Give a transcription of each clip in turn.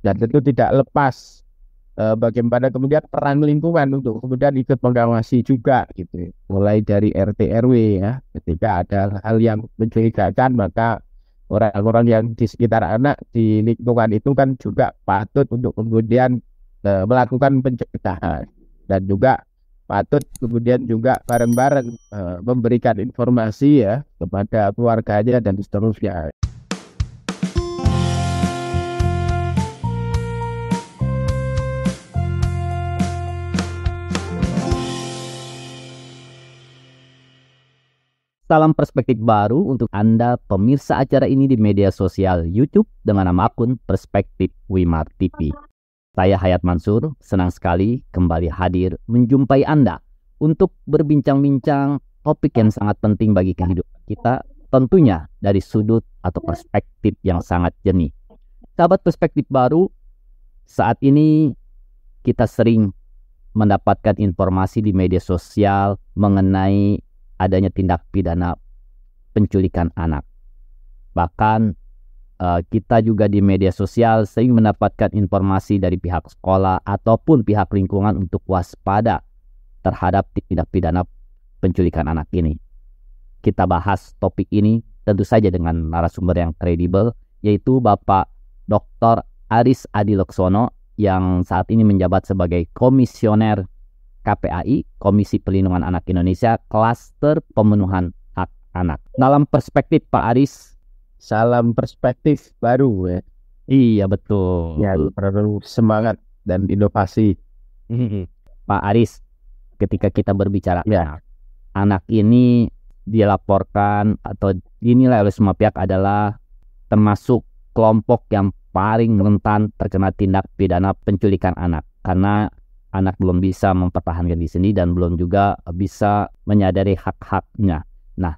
Dan tentu tidak lepas bagaimana kemudian peran lingkungan untuk kemudian ikut mengawasi juga gitu. Mulai dari RT RW ya, ketika ada hal yang mencurigakan maka orang-orang yang di sekitar anak di lingkungan itu kan juga patut untuk kemudian melakukan pencegahan dan juga patut kemudian juga bareng-bareng memberikan informasi ya kepada keluarganya dan seterusnya. Salam perspektif baru untuk Anda pemirsa acara ini di media sosial YouTube dengan nama akun Perspektif Wimar TV. Saya Hayat Mansur, senang sekali kembali hadir menjumpai Anda untuk berbincang-bincang topik yang sangat penting bagi kehidupan kita, tentunya dari sudut atau perspektif yang sangat jernih. Sahabat perspektif baru, saat ini kita sering mendapatkan informasi di media sosial mengenai adanya tindak pidana penculikan anak. Bahkan kita juga di media sosial sering mendapatkan informasi dari pihak sekolah ataupun pihak lingkungan untuk waspada terhadap tindak pidana penculikan anak ini. Kita bahas topik ini tentu saja dengan narasumber yang kredibel, yaitu Bapak Dr. Aris Adiloksono yang saat ini menjabat sebagai Komisioner KPAI, Komisi Perlindungan Anak Indonesia, Klaster Pemenuhan Hak Anak. Dalam perspektif Pak Aris, Salam perspektif baru ya. iya betul. Ya, perlu semangat dan inovasi. Pak Aris, ketika kita berbicara Ya. anak ini dilaporkan atau dinilai oleh semua pihak adalah termasuk kelompok yang paling rentan terkena tindak pidana penculikan anak, karena anak belum bisa mempertahankan diri sendiri dan belum juga bisa menyadari hak-haknya. Nah,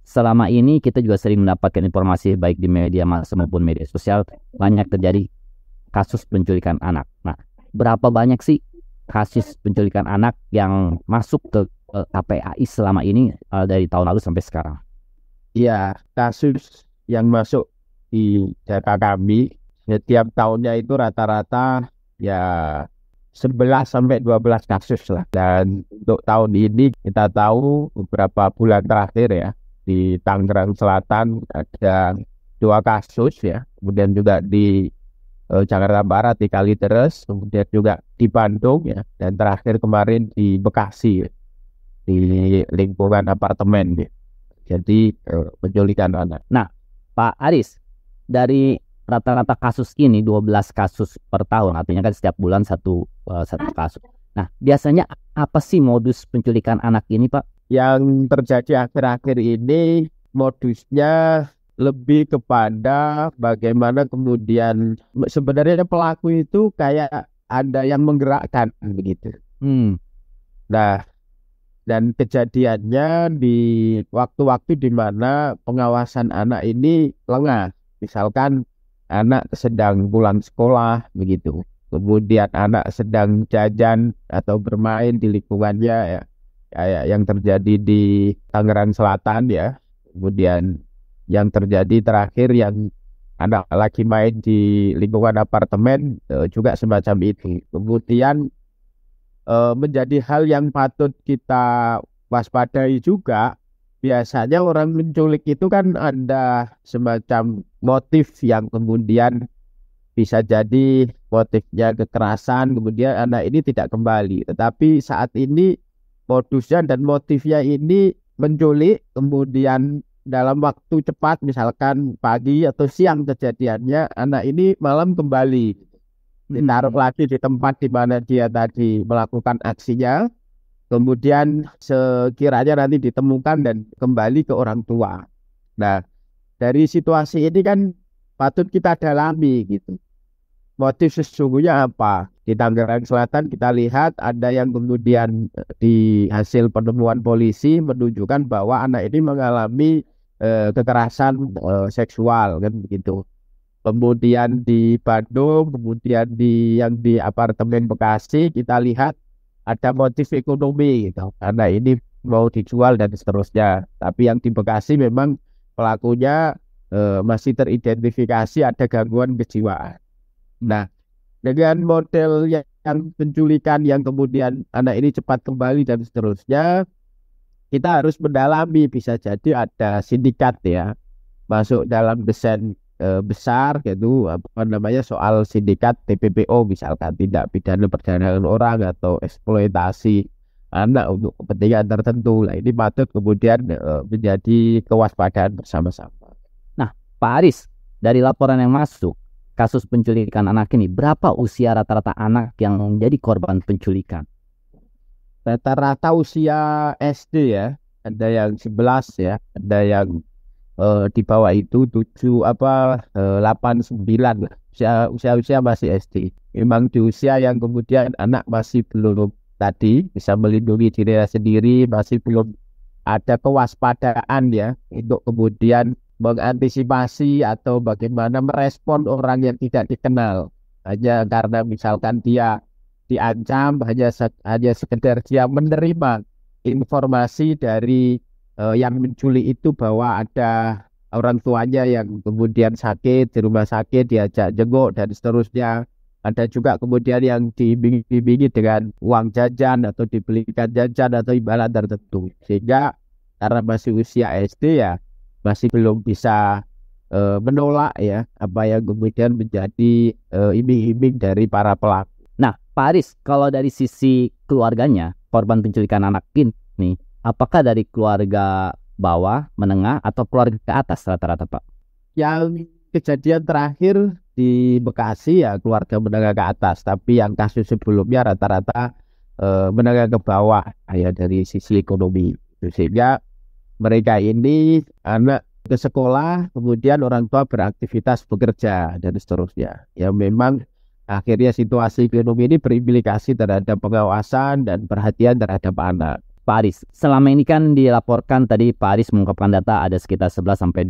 selama ini kita juga sering mendapatkan informasi baik di media massa maupun media sosial banyak terjadi kasus penculikan anak. Nah, berapa banyak sih kasus penculikan anak yang masuk ke KPAI selama ini dari tahun lalu sampai sekarang? Ya, kasus yang masuk di data kami setiap tahunnya itu rata-rata ya 11 sampai 12 kasus lah. Dan untuk tahun ini kita tahu beberapa bulan terakhir ya di Tangerang Selatan ada 2 kasus ya. Kemudian juga di Jakarta Barat di Kalideres, kemudian juga di Bandung ya, dan terakhir kemarin di Bekasi ya, di lingkungan apartemen ya. Jadi penculikan anak. Nah, Pak Aris, dari rata-rata kasus ini 12 kasus per tahun, artinya kan setiap bulan satu kasus. Nah, biasanya apa sih modus penculikan anak ini, Pak? Yang terjadi akhir-akhir ini modusnya lebih kepada bagaimana kemudian sebenarnya pelaku itu kayak ada yang menggerakkan begitu. Nah, dan kejadiannya di waktu-waktu di mana pengawasan anak ini lengah. Misalkan anak sedang pulang sekolah begitu. Kemudian anak sedang jajan atau bermain di lingkungannya ya. Kayak yang terjadi di Tangerang Selatan ya. Kemudian yang terjadi terakhir yang anak lagi main di lingkungan apartemen juga semacam itu. Kemudian menjadi hal yang patut kita waspadai juga. Biasanya orang menculik itu kan ada semacam motif yang kemudian bisa jadi motifnya kekerasan, kemudian anak ini tidak kembali. Tetapi saat ini modusnya dan motifnya ini menculik, kemudian dalam waktu cepat, misalkan pagi atau siang kejadiannya, anak ini malam kembali. Ditaruh lagi di tempat di mana dia tadi melakukan aksinya. Kemudian sekiranya nanti ditemukan dan kembali ke orang tua. Nah, dari situasi ini kan patut kita dalami gitu. Motif sesungguhnya apa? Di Tangerang Selatan kita lihat ada yang kemudian di hasil penemuan polisi menunjukkan bahwa anak ini mengalami kekerasan seksual kan begitu. Kemudian di Bandung, kemudian yang di apartemen Bekasi kita lihat ada motif ekonomi gitu. Karena ini mau dijual dan seterusnya. Tapi yang di Bekasi memang pelakunya masih teridentifikasi ada gangguan kejiwaan. Nah, dengan model yang penculikan yang kemudian anak ini cepat kembali dan seterusnya, kita harus mendalami, bisa jadi ada sindikat ya masuk dalam desain besar gitu, apa namanya, soal sindikat TPPO misalkan, tindak pidana perdagangan orang atau eksploitasi anak untuk kepentingan tertentu. Nah, ini patut kemudian menjadi kewaspadaan bersama-sama. Nah, Pak Aris, dari laporan yang masuk, kasus penculikan anak ini, berapa usia rata-rata anak yang menjadi korban penculikan? Rata-rata usia SD ya, ada yang 11 ya, ada yang di bawah itu 8 9 lah. Usia masih SD. Memang di usia yang kemudian anak masih belum tadi bisa melindungi dirinya sendiri, masih belum ada kewaspadaan ya untuk kemudian mengantisipasi atau bagaimana merespon orang yang tidak dikenal. Hanya karena misalkan dia diancam, hanya sekedar dia menerima informasi dari yang menculik itu bahwa ada orang tuanya yang kemudian sakit di rumah sakit, diajak jenguk dan seterusnya. Ada juga kemudian yang diiming-imingi dengan uang jajan atau dibelikan jajan atau imbalan tertentu. Sehingga karena masih usia SD ya masih belum bisa menolak ya apa yang kemudian menjadi iming-iming dari para pelaku. Nah, Pak Aris, kalau dari sisi keluarganya, korban penculikan anak ini, apakah dari keluarga bawah, menengah, atau keluarga ke atas rata-rata, Pak? Yang kejadian terakhir di Bekasi ya keluarga menengah ke atas, tapi yang kasus sebelumnya rata-rata menengah ke bawah ya dari sisi ekonomi. Sehingga mereka ini anak ke sekolah, kemudian orang tua beraktivitas bekerja dan seterusnya. Ya memang akhirnya situasi ekonomi ini berimplikasi terhadap pengawasan dan perhatian terhadap anak. Pak Aris, selama ini kan dilaporkan tadi Pak Aris mengungkapkan data ada sekitar 11-12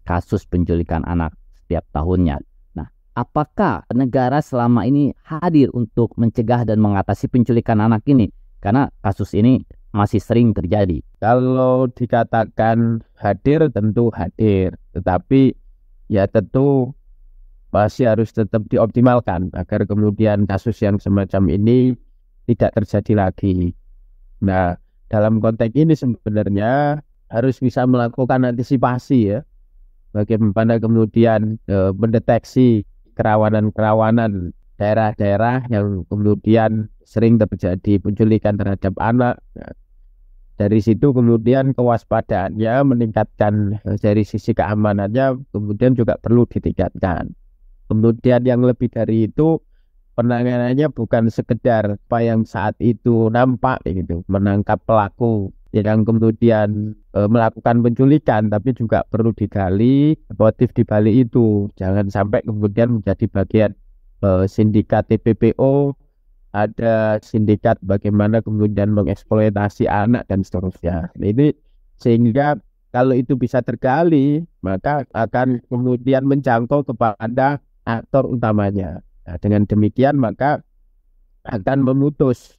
kasus penculikan anak setiap tahunnya. Nah, apakah negara selama ini hadir untuk mencegah dan mengatasi penculikan anak ini? Karena kasus ini masih sering terjadi. Kalau dikatakan hadir, tentu hadir. Tetapi ya tentu masih harus tetap dioptimalkan agar kemudian kasus yang semacam ini tidak terjadi lagi. Nah, dalam konteks ini sebenarnya harus bisa melakukan antisipasi ya. Bagaimana kemudian mendeteksi kerawanan-kerawanan daerah-daerah yang kemudian sering terjadi penculikan terhadap anak. Nah, dari situ kemudian kewaspadaannya meningkatkan, dari sisi keamanannya kemudian juga perlu ditingkatkan. Kemudian yang lebih dari itu, penanganannya bukan sekedar apa yang saat itu nampak gitu, menangkap pelaku yang kemudian melakukan penculikan, tapi juga perlu digali motif di balik itu. Jangan sampai kemudian menjadi bagian sindikat TPPO, ada sindikat bagaimana kemudian mengeksploitasi anak dan seterusnya. Ini sehingga kalau itu bisa tergali, maka akan kemudian menjangkau kepada aktor utamanya. Nah, dengan demikian maka akan memutus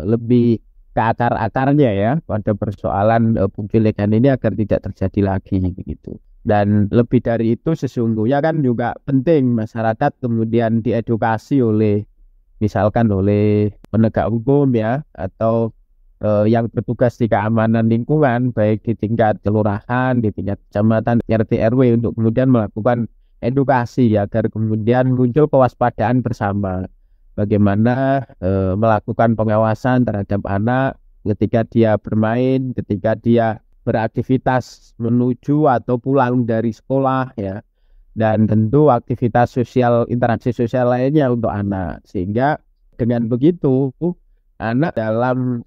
lebih ke akar-akarnya ya pada persoalan penculikan ini agar tidak terjadi lagi begitu. Dan lebih dari itu sesungguhnya kan juga penting masyarakat kemudian diedukasi misalkan oleh penegak hukum ya, atau yang bertugas di keamanan lingkungan baik di tingkat kelurahan, di tingkat kecamatan, RT RW, untuk kemudian melakukan edukasi agar kemudian muncul kewaspadaan bersama bagaimana melakukan pengawasan terhadap anak ketika dia bermain, ketika dia beraktivitas menuju atau pulang dari sekolah ya, dan tentu aktivitas sosial, interaksi sosial lainnya untuk anak. Sehingga dengan begitu anak dalam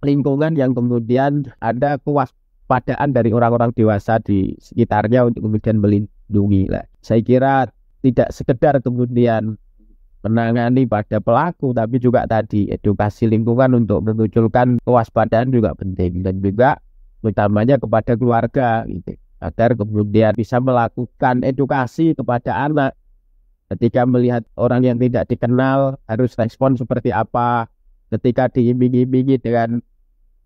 lingkungan yang kemudian ada kewaspadaan dari orang-orang dewasa di sekitarnya untuk kemudian melindungi lah. Saya kira tidak sekedar kemudian menangani pada pelaku, tapi juga tadi edukasi lingkungan untuk memunculkan kewaspadaan juga penting, dan juga utamanya kepada keluarga gitu, agar kemudian bisa melakukan edukasi kepada anak ketika melihat orang yang tidak dikenal harus respon seperti apa, ketika diiming-imingi dengan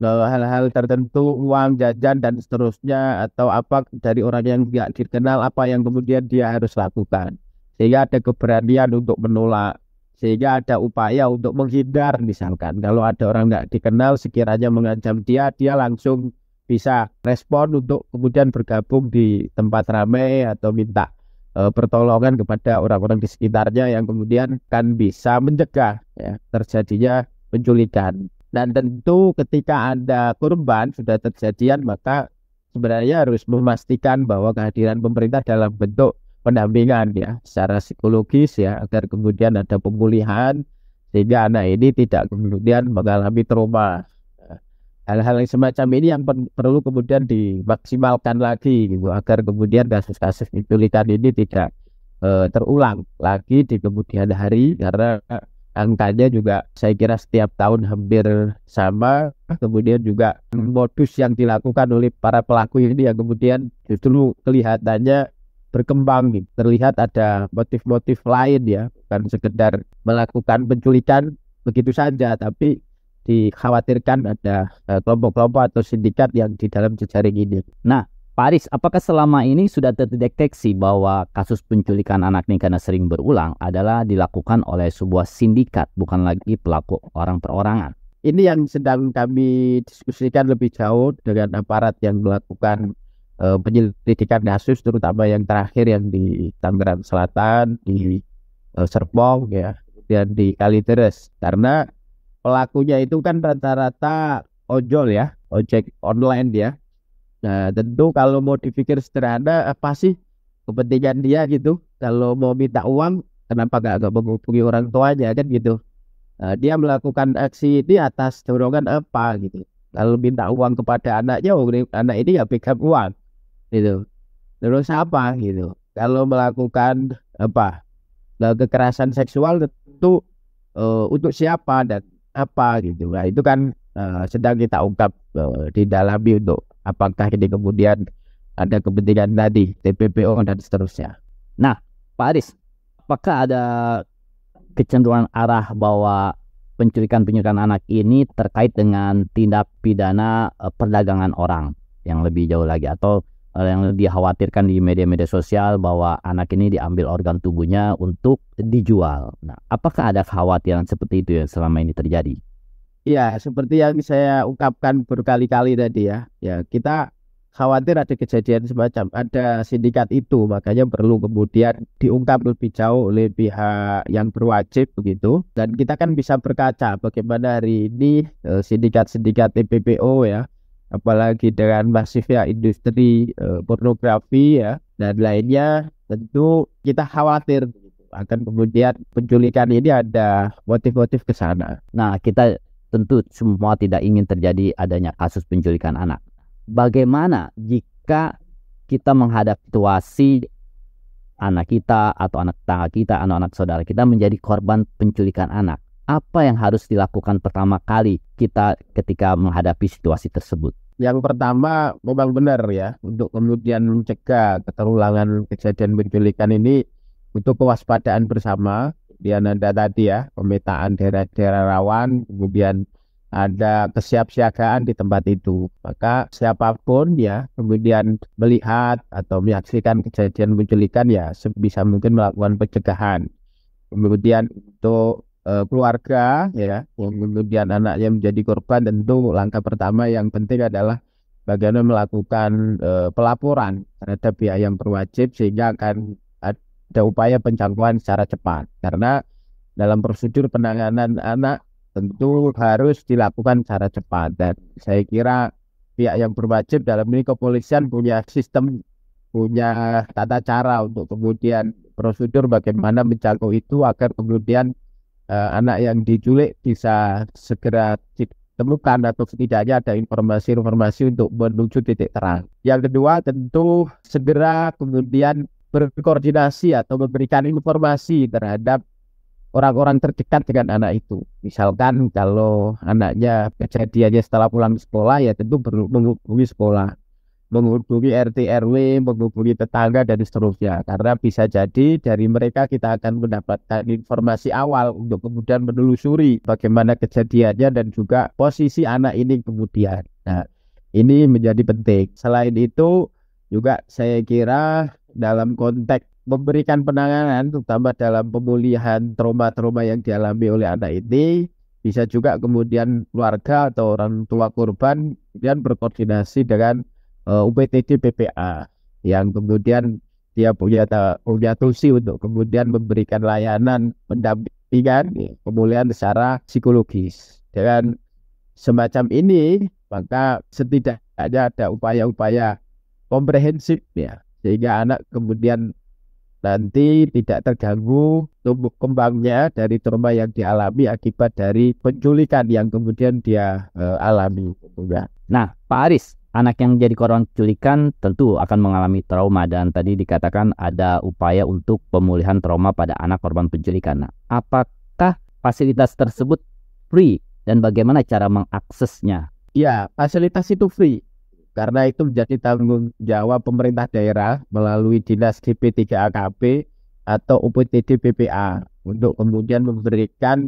hal-hal tertentu, uang jajan dan seterusnya, atau apa dari orang yang tidak dikenal, apa yang kemudian dia harus lakukan, sehingga ada keberanian untuk menolak, sehingga ada upaya untuk menghindar. Misalkan kalau ada orang nggak dikenal sekiranya mengancam dia langsung bisa respon untuk kemudian bergabung di tempat ramai atau minta pertolongan kepada orang-orang di sekitarnya yang kemudian kan bisa mencegah ya, terjadinya penculikan. Dan tentu ketika ada korban sudah terjadian, maka sebenarnya harus memastikan bahwa kehadiran pemerintah dalam bentuk pendampingan ya secara psikologis ya, agar kemudian ada pemulihan sehingga anak ini tidak kemudian mengalami trauma. Hal-hal yang semacam ini yang perlu kemudian dimaksimalkan lagi gitu, agar kemudian kasus-kasus penculikan ini tidak terulang lagi di kemudian hari, karena angkanya juga saya kira setiap tahun hampir sama. Kemudian juga modus yang dilakukan oleh para pelaku ini yang kemudian justru kelihatannya berkembang gitu. Terlihat ada motif-motif lain ya, bukan sekedar melakukan penculikan begitu saja, tapi dikhawatirkan ada kelompok-kelompok atau sindikat yang di dalam jejaring ini. Nah, Pak Aris, apakah selama ini sudah terdeteksi bahwa kasus penculikan anak ini karena sering berulang adalah dilakukan oleh sebuah sindikat, bukan lagi pelaku orang perorangan? Ini yang sedang kami diskusikan lebih jauh dengan aparat yang melakukan penyelidikan kasus, terutama yang terakhir yang di Tangerang Selatan, di Serpong ya, dan di Kalideres. Karena pelakunya itu kan rata-rata ojol ya, ojek online ya. Nah, tentu kalau mau dipikir sederhana, apa sih kepentingan dia gitu? Kalau mau minta uang, kenapa nggak menghubungi orang tuanya kan gitu? Nah, dia melakukan aksi ini atas dorongan apa gitu? Kalau minta uang kepada anaknya, anak ini nggak pegang uang gitu. Terus apa gitu? Kalau melakukan apa? Kekerasan seksual tentu untuk siapa dan apa gitu. Nah, itu kan sedang kita ungkap didalami untuk apakah ini kemudian ada kepentingan tadi TPPO dan seterusnya. Nah, Pak Aris, apakah ada kecenderungan arah bahwa penculikan anak ini terkait dengan tindak pidana perdagangan orang yang lebih jauh lagi, atau yang dikhawatirkan di media-media sosial bahwa anak ini diambil organ tubuhnya untuk dijual? Nah, apakah ada kekhawatiran seperti itu yang selama ini terjadi? Ya, seperti yang saya ungkapkan berkali-kali tadi ya. Ya, kita khawatir ada kejadian semacam, ada sindikat itu, makanya perlu kemudian diungkap lebih jauh oleh pihak yang berwajib begitu. Dan kita kan bisa berkaca bagaimana hari ini sindikat-sindikat TPPO ya, apalagi dengan masifnya industri pornografi ya dan lainnya, tentu kita khawatir akan kemudian penculikan ini ada motif-motif ke sana. Nah, kita tentu semua tidak ingin terjadi adanya kasus penculikan anak. Bagaimana jika kita menghadapi situasi anak kita atau anak tetangga kita, anak-anak saudara kita menjadi korban penculikan anak? Apa yang harus dilakukan pertama kali kita ketika menghadapi situasi tersebut? Yang pertama memang benar ya, untuk kemudian mencegah keterulangan kejadian penculikan ini butuh kewaspadaan bersama. Kemudian ada tadi ya, pemetaan daerah-daerah rawan, kemudian ada kesiapsiagaan di tempat itu. Maka siapapun ya kemudian melihat atau menyaksikan kejadian penculikan ya sebisa mungkin melakukan pencegahan. Kemudian untuk keluarga ya yang kemudian anaknya menjadi korban, tentu langkah pertama yang penting adalah bagaimana melakukan pelaporan terhadap pihak yang berwajib, sehingga akan ada upaya penjangkauan secara cepat. Karena dalam prosedur penanganan anak tentu harus dilakukan secara cepat, dan saya kira pihak yang berwajib dalam ini kepolisian punya sistem, punya tata cara untuk kemudian prosedur bagaimana menjangkau itu agar kemudian anak yang diculik bisa segera ditemukan atau setidaknya ada informasi-informasi untuk menuju titik terang. Yang kedua tentu segera kemudian berkoordinasi atau memberikan informasi terhadap orang-orang terdekat dengan anak itu. Misalkan kalau anaknya kejadiannya setelah pulang sekolah, ya tentu perlu menghubungi sekolah, menghubungi RT RW, menghubungi tetangga dan seterusnya. Karena bisa jadi dari mereka kita akan mendapatkan informasi awal untuk kemudian menelusuri bagaimana kejadiannya dan juga posisi anak ini kemudian. Nah, ini menjadi penting. Selain itu juga saya kira dalam konteks memberikan penanganan terutama dalam pemulihan trauma-trauma yang dialami oleh anak ini. Bisa juga kemudian keluarga atau orang tua korban kemudian berkoordinasi dengan UPTD PPA yang kemudian dia punya tusi untuk kemudian memberikan layanan pendampingan pemulihan secara psikologis. Dengan semacam ini maka setidaknya ada upaya-upaya komprehensif ya sehingga anak kemudian nanti tidak terganggu tumbuh kembangnya dari trauma yang dialami akibat dari penculikan yang kemudian dia alami. Nah, Pak Aris, anak yang jadi korban penculikan tentu akan mengalami trauma dan tadi dikatakan ada upaya untuk pemulihan trauma pada anak korban penculikan. Nah, apakah fasilitas tersebut free dan bagaimana cara mengaksesnya? Ya, fasilitas itu free. Karena itu menjadi tanggung jawab pemerintah daerah melalui Dinas DP3AKP atau UPTD PPA untuk kemudian memberikan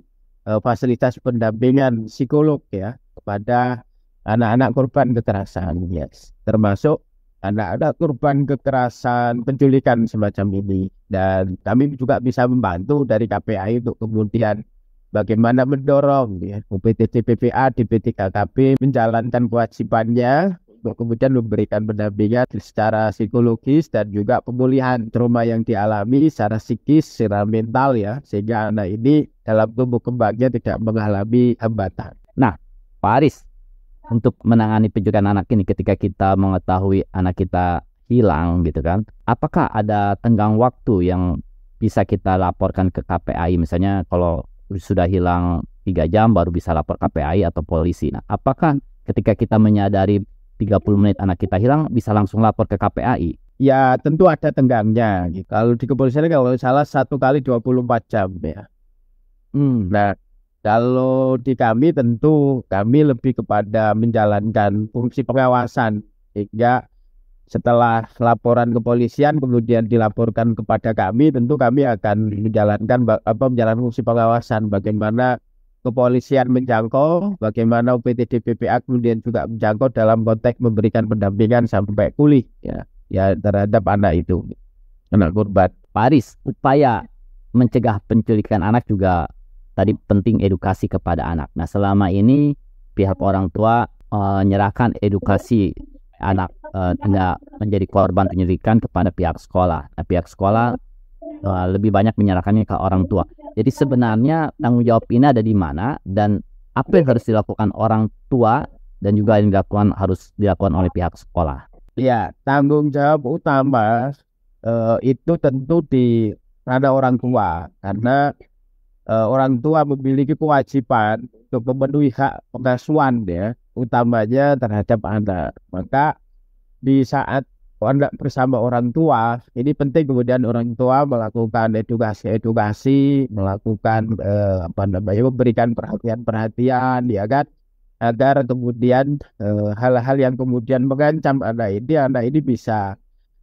fasilitas pendampingan psikolog ya kepada anak-anak korban kekerasan, yes. Termasuk anak-anak korban kekerasan penculikan semacam ini. Dan kami juga bisa membantu dari KPAI untuk kemudian bagaimana mendorong ya, UPTD PPA DP3KP menjalankan kewajibannya untuk kemudian memberikan pendampingan secara psikologis dan juga pemulihan trauma yang dialami secara psikis, secara mental ya, sehingga anak ini dalam tumbuh kembangnya tidak mengalami hambatan. Nah, Pak Aris, untuk menangani penculikan anak ini ketika kita mengetahui anak kita hilang gitu kan, apakah ada tenggang waktu yang bisa kita laporkan ke KPAI? Misalnya kalau sudah hilang 3 jam baru bisa lapor KPAI atau polisi. Nah, apakah ketika kita menyadari 30 menit anak kita hilang bisa langsung lapor ke KPAI? Ya tentu ada tenggangnya. Kalau di kepolisian kalau salah 1 kali 24 jam ya. Nah kalau di kami tentu kami lebih kepada menjalankan fungsi pengawasan hingga setelah laporan kepolisian kemudian dilaporkan kepada kami, tentu kami akan menjalankan fungsi pengawasan bagaimana kepolisian menjangkau, bagaimana UPTD PPA kemudian juga menjangkau dalam konteks memberikan pendampingan sampai pulih ya terhadap anak itu, anak korban. Pak Aris, upaya mencegah penculikan anak juga tadi penting edukasi kepada anak. Nah, selama ini pihak orang tua menyerahkan edukasi anak tidak menjadi korban penculikan kepada pihak sekolah. Nah, pihak sekolah lebih banyak menyerahkannya ke orang tua. Jadi sebenarnya tanggung jawab ini ada di mana dan apa yang harus dilakukan orang tua dan juga yang harus dilakukan oleh pihak sekolah? Ya, tanggung jawab utama itu tentu di ranah orang tua karena orang tua memiliki kewajiban untuk memenuhi hak pengasuhan ya, utamanya terhadap anak. Maka di saat anak bersama orang tua, ini penting kemudian orang tua melakukan edukasi, melakukan memberikan perhatian ya kan, agar kemudian hal-hal yang kemudian mengancam anak ini bisa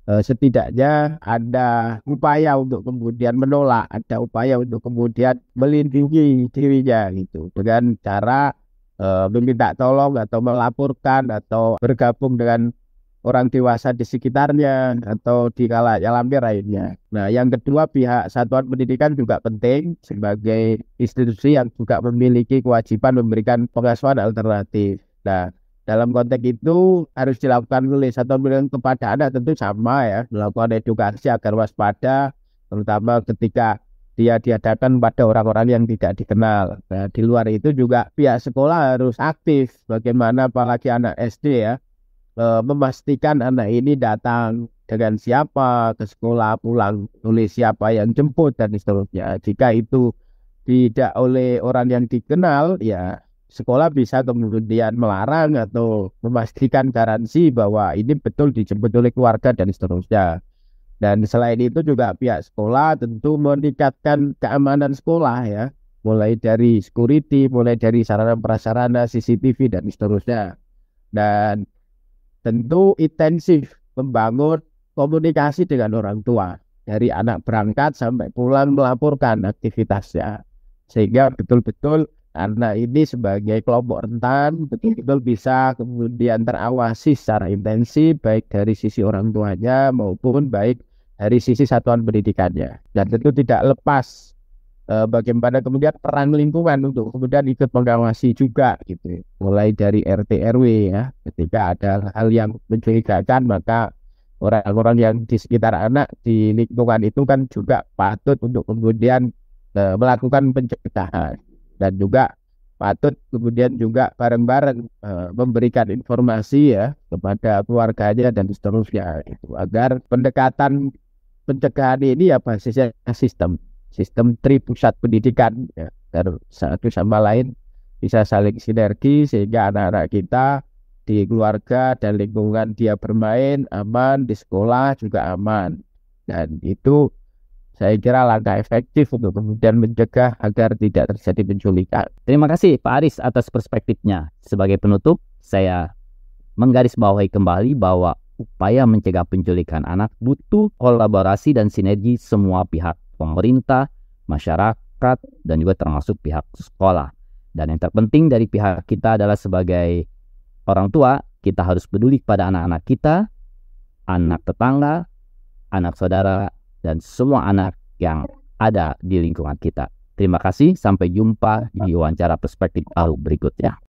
setidaknya ada upaya untuk kemudian menolak, ada upaya untuk kemudian melindungi dirinya gitu dengan cara meminta tolong atau melaporkan atau bergabung dengan orang dewasa di sekitarnya atau di kalangan lainnya. Nah, yang kedua pihak satuan pendidikan juga penting sebagai institusi yang juga memiliki kewajiban memberikan pengasuhan alternatif. Nah, dalam konteks itu harus dilakukan oleh satuan pendidikan kepada anak tentu sama ya, melakukan edukasi agar waspada, terutama ketika dia dihadapkan pada orang-orang yang tidak dikenal. Nah, di luar itu juga pihak sekolah harus aktif, bagaimana apalagi anak SD ya, memastikan anak ini datang dengan siapa ke sekolah, pulang oleh siapa yang jemput dan seterusnya. Jika itu tidak oleh orang yang dikenal, ya sekolah bisa kemudian melarang atau memastikan garansi bahwa ini betul dijemput oleh keluarga dan seterusnya. Dan selain itu juga pihak sekolah tentu meningkatkan keamanan sekolah ya, mulai dari security, mulai dari sarana prasarana, CCTV dan seterusnya. Dan tentu intensif membangun komunikasi dengan orang tua dari anak berangkat sampai pulang melaporkan aktivitasnya sehingga betul-betul anak ini sebagai kelompok rentan betul-betul bisa kemudian terawasi secara intensif baik dari sisi orang tuanya maupun baik dari sisi satuan pendidikannya. Dan tentu tidak lepas bagaimana kemudian peran lingkungan untuk kemudian ikut mengawasi juga gitu. Mulai dari RT RW ya, ketika ada hal yang mencurigakan maka orang-orang yang di sekitar anak di lingkungan itu kan juga patut untuk kemudian melakukan pencegahan, dan juga patut kemudian juga bareng-bareng memberikan informasi ya kepada keluarganya dan seterusnya gitu, agar pendekatan pencegahan ini ya basisnya sistem pusat pendidikan ya, dan satu sama lain bisa saling sinergi sehingga anak-anak kita di keluarga dan lingkungan dia bermain aman, di sekolah juga aman. Dan itu saya kira langkah efektif untuk kemudian mencegah agar tidak terjadi penculikan. Terima kasih Pak Aris atas perspektifnya. Sebagai penutup, saya menggarisbawahi kembali bahwa upaya mencegah penculikan anak butuh kolaborasi dan sinergi semua pihak, pemerintah, masyarakat, dan juga termasuk pihak sekolah. Dan yang terpenting dari pihak kita adalah sebagai orang tua, kita harus peduli pada anak-anak kita, anak tetangga, anak saudara, dan semua anak yang ada di lingkungan kita. Terima kasih, sampai jumpa di wawancara perspektif baru berikutnya.